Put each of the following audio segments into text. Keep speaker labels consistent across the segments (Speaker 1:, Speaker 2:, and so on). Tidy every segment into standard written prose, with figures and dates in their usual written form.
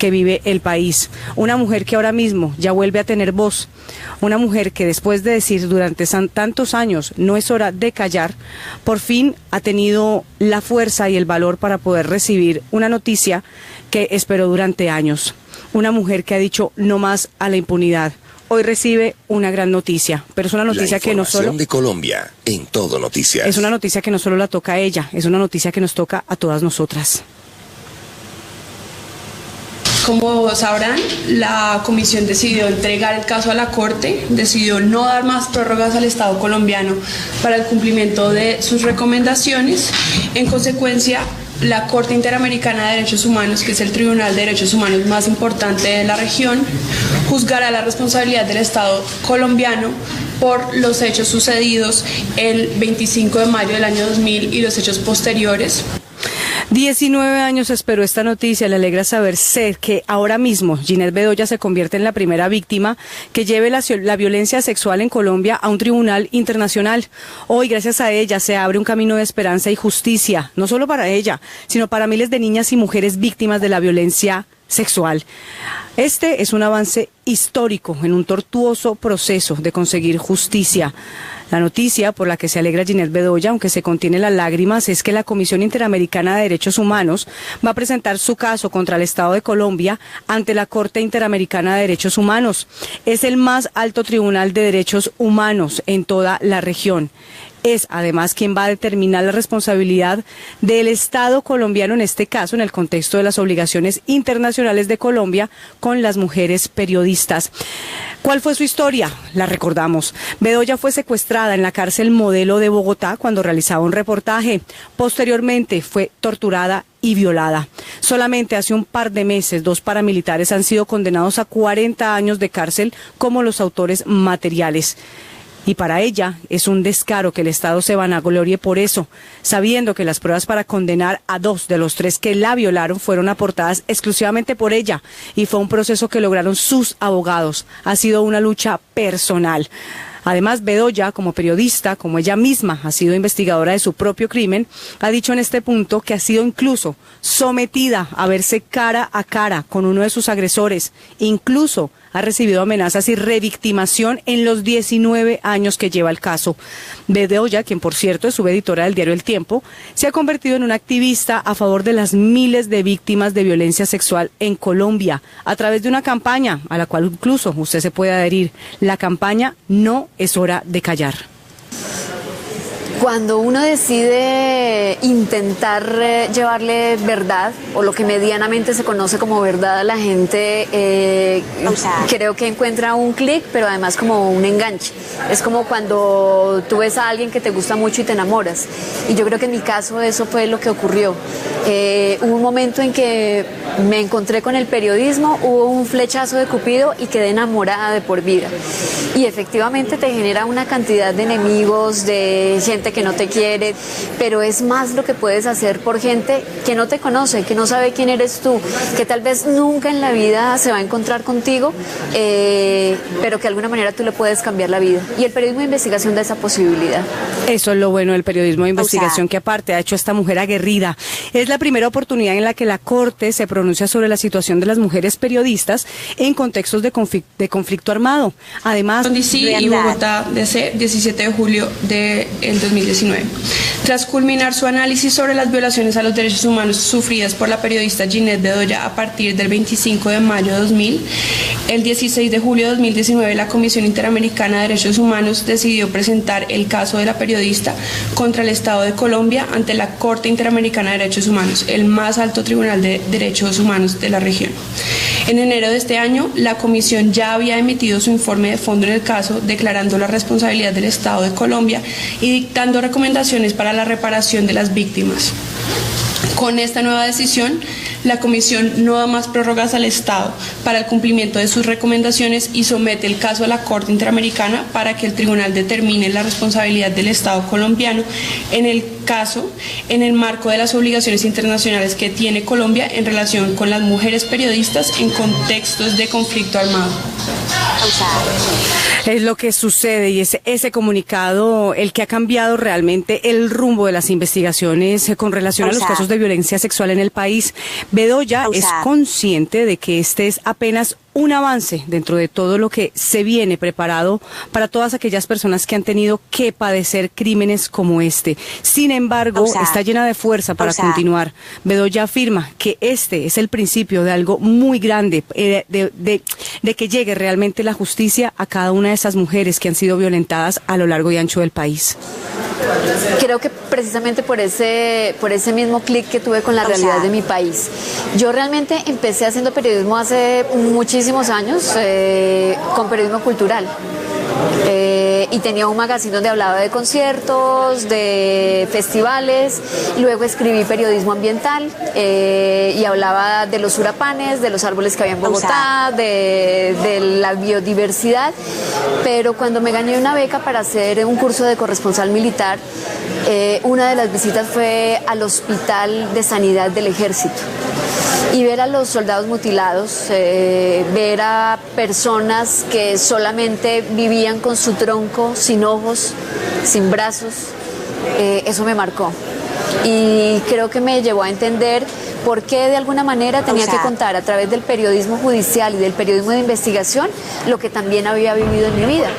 Speaker 1: que vive el país. Una mujer que ahora mismo ya vuelve a tener voz. Una mujer que después de decir durante tantos años no es hora de callar, por fin ha tenido la fuerza y el valor para poder recibir una noticia que esperó durante años. Una mujer que ha dicho no más a la impunidad. Hoy recibe una gran noticia, pero es una noticia que no solo
Speaker 2: de Colombia en Todo Noticias.
Speaker 1: Es una noticia que no solo la toca a ella, es una noticia que nos toca a todas nosotras.
Speaker 3: Como sabrán, la comisión decidió entregar el caso a la Corte, decidió no dar más prórrogas al Estado colombiano para el cumplimiento de sus recomendaciones. En consecuencia, la Corte Interamericana de Derechos Humanos, que es el tribunal de derechos humanos más importante de la región, juzgará la responsabilidad del Estado colombiano por los hechos sucedidos el 25 de mayo del año 2000 y los hechos posteriores.
Speaker 1: 19 años esperó esta noticia. Le alegra saber que ahora mismo Ginette Bedoya se convierte en la primera víctima que lleve la violencia sexual en Colombia a un tribunal internacional. Hoy, gracias a ella, se abre un camino de esperanza y justicia, no solo para ella, sino para miles de niñas y mujeres víctimas de la violencia sexual. Este es un avance histórico en un tortuoso proceso de conseguir justicia. La noticia por la que se alegra Ginette Bedoya, aunque se contiene las lágrimas, es que la Comisión Interamericana de Derechos Humanos va a presentar su caso contra el Estado de Colombia ante la Corte Interamericana de Derechos Humanos. Es el más alto tribunal de derechos humanos en toda la región. Es además quien va a determinar la responsabilidad del Estado colombiano en este caso, en el contexto de las obligaciones internacionales de Colombia con las mujeres periodistas. ¿Cuál fue su historia? La recordamos. Bedoya fue secuestrada en la cárcel Modelo de Bogotá cuando realizaba un reportaje. Posteriormente fue torturada y violada. Solamente hace un par de meses, 2 paramilitares han sido condenados a 40 años de cárcel como los autores materiales. Y para ella es un descaro que el Estado se vanaglorie por eso, sabiendo que las pruebas para condenar a 2 de los 3 que la violaron fueron aportadas exclusivamente por ella y fue un proceso que lograron sus abogados. Ha sido una lucha personal. Además, Bedoya, como periodista, como ella misma ha sido investigadora de su propio crimen, ha dicho en este punto que ha sido incluso sometida a verse cara a cara con uno de sus agresores. Incluso ha recibido amenazas y revictimación en los 19 años que lleva el caso. Bedoya, quien por cierto es subeditora del diario El Tiempo, se ha convertido en una activista a favor de las miles de víctimas de violencia sexual en Colombia, a través de una campaña a la cual incluso usted se puede adherir. La campaña No es hora de callar.
Speaker 4: Cuando uno decide intentar llevarle verdad, o lo que medianamente se conoce como verdad a la gente, creo que encuentra un clic, pero además como un enganche. Es como cuando tú ves a alguien que te gusta mucho y te enamoras. Y yo creo que en mi caso eso fue lo que ocurrió. Hubo un momento en que me encontré con el periodismo, hubo un flechazo de Cupido y quedé enamorada de por vida. Y efectivamente te genera una cantidad de enemigos, de gente que no te quiere, pero es más lo que puedes hacer por gente que no te conoce, que no sabe quién eres tú, que tal vez nunca en la vida se va a encontrar contigo, pero que de alguna manera tú le puedes cambiar la vida. Y el periodismo de investigación da esa posibilidad.
Speaker 1: Eso es lo bueno del periodismo de investigación, que aparte ha hecho a esta mujer aguerrida. Es la primera oportunidad en la que la Corte se pronuncia sobre la situación de las mujeres periodistas en contextos de conflicto armado. Además,
Speaker 3: DC y Bogotá, DC, 17 de julio del 2019. Tras culminar su análisis sobre las violaciones a los derechos humanos sufridas por la periodista Ginette Bedoya a partir del 25 de mayo de 2000, el 16 de julio de 2019 la Comisión Interamericana de Derechos Humanos decidió presentar el caso de la periodista contra el Estado de Colombia ante la Corte Interamericana de Derechos Humanos, el más alto tribunal de derechos humanos de la región. En enero de este año, la comisión ya había emitido su informe de fondo en el caso, declarando la responsabilidad del Estado de Colombia y dictando recomendaciones para la reparación de las víctimas. Con esta nueva decisión, la Comisión no da más prórrogas al Estado para el cumplimiento de sus recomendaciones y somete el caso a la Corte Interamericana para que el tribunal determine la responsabilidad del Estado colombiano en el caso en el marco de las obligaciones internacionales que tiene Colombia en relación con las mujeres periodistas en contextos de conflicto armado.
Speaker 1: Es lo que sucede y es ese comunicado el que ha cambiado realmente el rumbo de las investigaciones con relación a los casos de violencia sexual en el país. Bedoya es consciente de que este es apenas un avance dentro de todo lo que se viene preparado para todas aquellas personas que han tenido que padecer crímenes como este. Sin embargo, está llena de fuerza para continuar. Bedoya afirma que este es el principio de algo muy grande, de que llegue realmente la justicia a cada una de esas mujeres que han sido violentadas a lo largo y ancho del país.
Speaker 4: Creo que precisamente por ese mismo clic que tuve con la realidad de mi país. Yo realmente empecé haciendo periodismo hace muchísimos años, con periodismo cultural. Y tenía un magazine donde hablaba de conciertos, de festivales, luego escribí periodismo ambiental y hablaba de los huracanes, de los árboles que había en Bogotá, de la biodiversidad, pero cuando me gané una beca para hacer un curso de corresponsal militar, una de las visitas fue al Hospital de Sanidad del Ejército. Y ver a los soldados mutilados, ver a personas que solamente vivían con su tronco, sin ojos, sin brazos, eso me marcó. Y creo que me llevó a entender por qué de alguna manera tenía que contar a través del periodismo judicial y del periodismo de investigación lo que también había vivido en mi vida.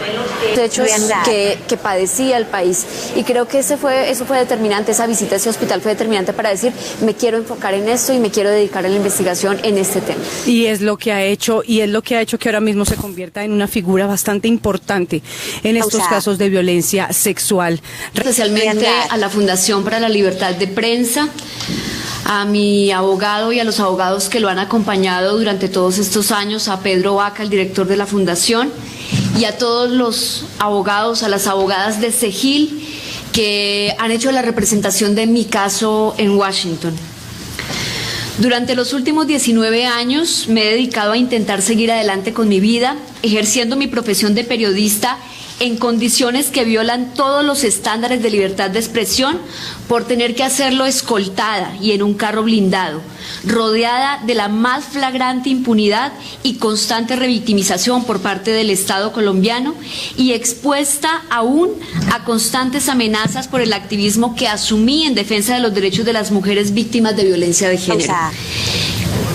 Speaker 4: Hechos que padecía el país. Y creo que eso fue determinante, esa visita a ese hospital fue determinante para decir, me quiero enfocar en esto y me quiero dedicar a la investigación en este tema.
Speaker 1: Y es lo que ha hecho que ahora mismo se convierta en una figura bastante importante en estos casos de violencia sexual.
Speaker 5: Especialmente a la Fundación para la Libertad de Prensa, a mi abogado y a los abogados que lo han acompañado durante todos estos años, a Pedro Vaca, el director de la Fundación, y a todos los abogados, a las abogadas de SEGIL que han hecho la representación de mi caso en Washington. Durante los últimos 19 años me he dedicado a intentar seguir adelante con mi vida, ejerciendo mi profesión de periodista en condiciones que violan todos los estándares de libertad de expresión, por tener que hacerlo escoltada y en un carro blindado, rodeada de la más flagrante impunidad y constante revictimización por parte del Estado colombiano y expuesta aún a constantes amenazas por el activismo que asumí en defensa de los derechos de las mujeres víctimas de violencia de género.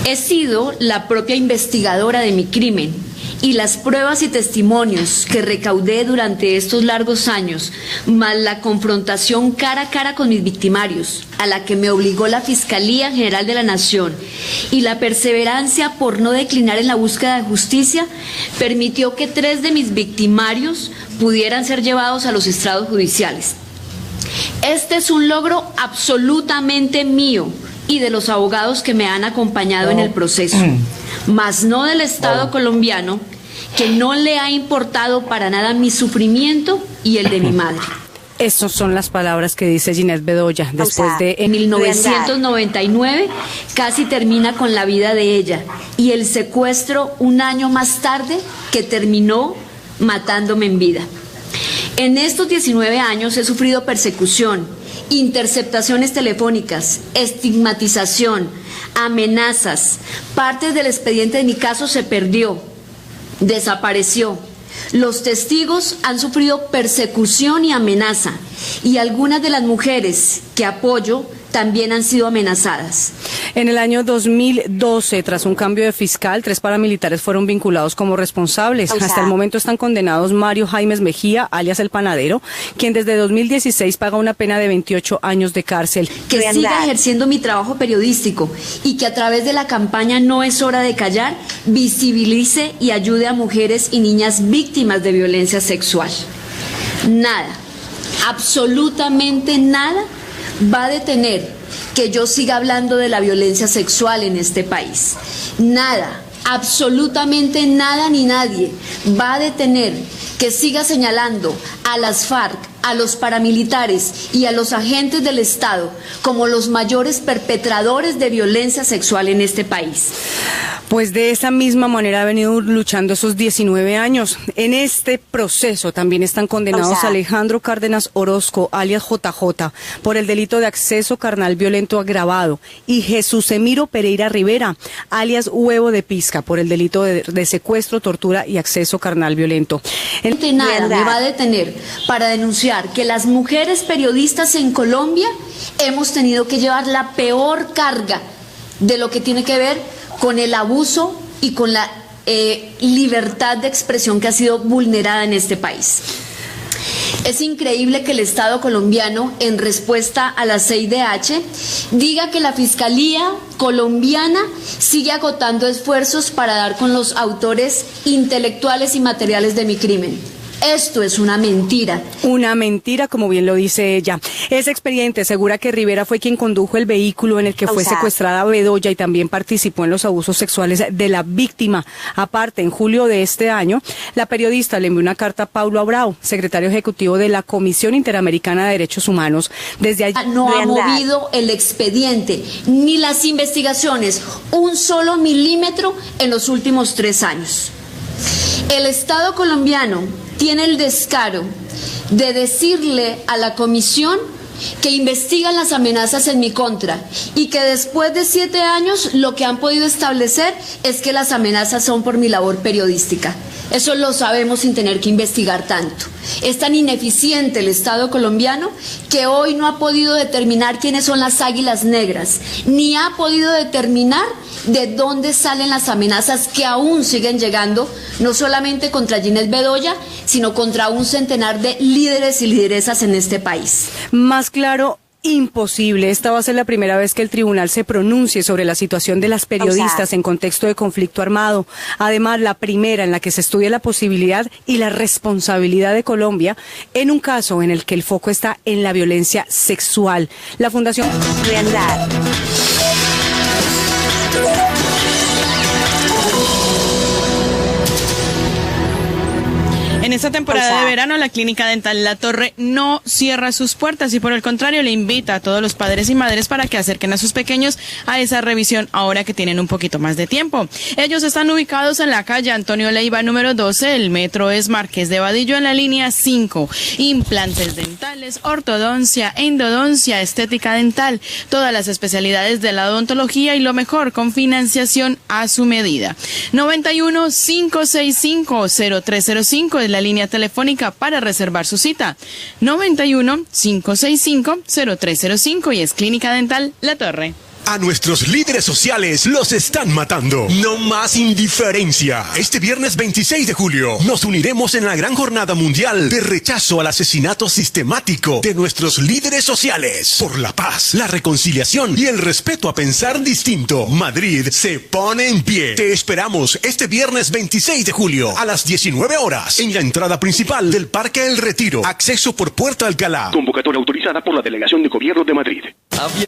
Speaker 5: He sido la propia investigadora de mi crimen, y las pruebas y testimonios que recaudé durante estos largos años, más la confrontación cara a cara con mis victimarios, a la que me obligó la Fiscalía General de la Nación, y la perseverancia por no declinar en la búsqueda de justicia, permitió que 3 de mis victimarios pudieran ser llevados a los estrados judiciales. Este es un logro absolutamente mío y de los abogados que me han acompañado en el proceso, mas no del Estado colombiano, que no le ha importado para nada mi sufrimiento y el de mi madre.
Speaker 1: Esas son las palabras que dice Ginette Bedoya. Después
Speaker 5: en 1999 casi termina con la vida de ella, y el secuestro un año más tarde, que terminó matándome en vida. En estos 19 años he sufrido persecución, interceptaciones telefónicas, estigmatización, amenazas. Parte del expediente de mi caso se perdió, desapareció. Los testigos han sufrido persecución y amenaza, y algunas de las mujeres que apoyo también han sido amenazadas.
Speaker 1: En el año 2012, tras un cambio de fiscal, 3 paramilitares fueron vinculados como responsables. Hasta el momento están condenados Mario Jaimes Mejía, alias El Panadero, quien desde 2016 paga una pena de 28 años de cárcel.
Speaker 5: Que siga ejerciendo mi trabajo periodístico y que a través de la campaña No es hora de callar, visibilice y ayude a mujeres y niñas víctimas de violencia sexual. Nada, absolutamente nada, va a detener que yo siga hablando de la violencia sexual en este país. Nada, absolutamente nada ni nadie va a detener que siga señalando a las FARC, a los paramilitares y a los agentes del Estado como los mayores perpetradores de violencia sexual en este país.
Speaker 1: Pues de esa misma manera ha venido luchando esos 19 años. En este proceso también están condenados Alejandro Cárdenas Orozco, alias JJ, por el delito de acceso carnal violento agravado, y Jesús Emiro Pereira Rivera, alias Huevo de Pizca, por el delito de secuestro, tortura y acceso carnal violento.
Speaker 5: Nada me va a detener para denunciar que las mujeres periodistas en Colombia hemos tenido que llevar la peor carga de lo que tiene que ver con el abuso y con la libertad de expresión que ha sido vulnerada en este país. Es increíble que el Estado colombiano, en respuesta a la CIDH, diga que la Fiscalía colombiana sigue agotando esfuerzos para dar con los autores intelectuales y materiales de mi crimen. Esto es una mentira.
Speaker 1: Una mentira, como bien lo dice ella. Ese expediente asegura que Rivera fue quien condujo el vehículo en el que fue secuestrada Bedoya y también participó en los abusos sexuales de la víctima. Aparte, en julio de este año, la periodista le envió una carta a Paulo Abrao, secretario ejecutivo de la Comisión Interamericana de Derechos Humanos. Desde allí
Speaker 5: no ha movido el expediente ni las investigaciones un solo milímetro en los últimos 3 años. El Estado colombiano tiene el descaro de decirle a la comisión que investigan las amenazas en mi contra y que después de 7 años lo que han podido establecer es que las amenazas son por mi labor periodística. Eso lo sabemos sin tener que investigar tanto. Es tan ineficiente el Estado colombiano que hoy no ha podido determinar quiénes son las águilas negras, ni ha podido determinar de dónde salen las amenazas que aún siguen llegando, no solamente contra Ginette Bedoya, sino contra un centenar de líderes y lideresas en este país.
Speaker 1: Más claro, imposible. Esta va a ser la primera vez que el tribunal se pronuncie sobre la situación de las periodistas en contexto de conflicto armado. Además, la primera en la que se estudia la posibilidad y la responsabilidad de Colombia en un caso en el que el foco está en la violencia sexual. La Fundación
Speaker 6: En esta temporada de verano, la Clínica Dental La Torre no cierra sus puertas y por el contrario le invita a todos los padres y madres para que acerquen a sus pequeños a esa revisión ahora que tienen un poquito más de tiempo. Ellos están ubicados en la calle Antonio Leiva número 12, el metro es Marqués de Vadillo en la línea 5. Implantes dentales, ortodoncia, endodoncia, estética dental, todas las especialidades de la odontología y lo mejor con financiación a su medida. 91-565-0305 es la línea telefónica para reservar su cita. 91-565-0305 y es Clínica Dental La Torre.
Speaker 7: A nuestros líderes sociales los están matando. No más indiferencia. Este viernes 26 de julio nos uniremos en la gran jornada mundial de rechazo al asesinato sistemático de nuestros líderes sociales. Por la paz, la reconciliación y el respeto a pensar distinto. Madrid se pone en pie. Te esperamos este viernes 26 de julio a las 19 horas en la entrada principal del Parque El Retiro. Acceso por Puerta Alcalá.
Speaker 8: Convocatoria autorizada por la Delegación de Gobierno de Madrid.